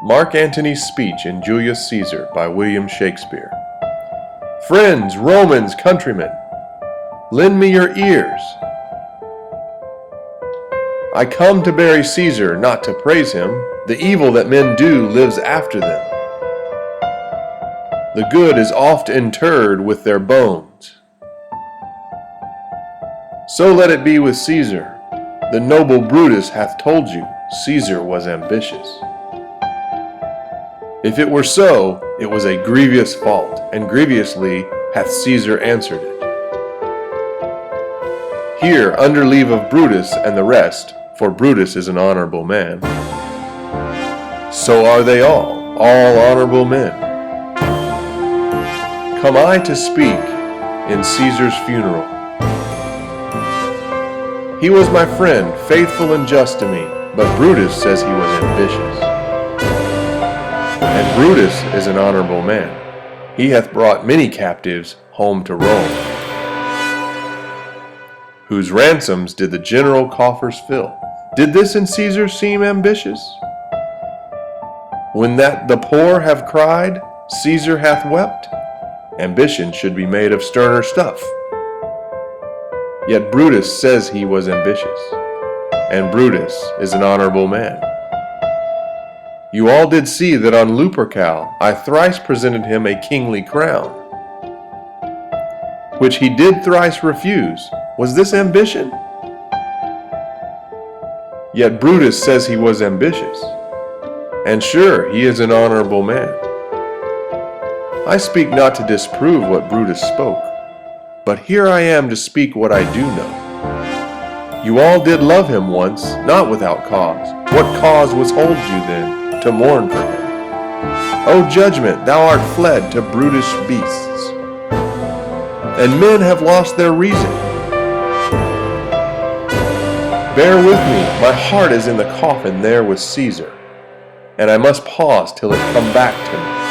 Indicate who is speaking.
Speaker 1: Mark Antony's speech in Julius Caesar by William Shakespeare. Friends, Romans, countrymen, lend me your ears. I come to bury Caesar, not to praise him. The evil that men do lives after them. The good is oft interred with their bones. So let it be with Caesar. The noble Brutus hath told you Caesar was ambitious. If it were so, it was a grievous fault, and grievously hath Caesar answered it. Here, under leave of Brutus and the rest, for Brutus is an honorable man, so are they all honorable men. Come I to speak in Caesar's funeral. He was my friend, faithful and just to me, but Brutus says he was ambitious. And Brutus is an honorable man. He hath brought many captives home to Rome, whose ransoms did the general coffers fill. Did this in Caesar seem ambitious? When that the poor have cried, Caesar hath wept, ambition should be made of sterner stuff. Yet Brutus says he was ambitious, and Brutus is an honorable man. You all did see that on Lupercal I thrice presented him a kingly crown, which he did thrice refuse. Was this ambition? Yet Brutus says he was ambitious, and sure, he is an honorable man. I speak not to disprove what Brutus spoke, but here I am to speak what I do know. You all did love him once, not without cause. What cause withholds you then to mourn for him? O judgment, thou art fled to brutish beasts, and men have lost their reason. Bear with me, my heart is in the coffin there with Caesar, and I must pause till it come back to me.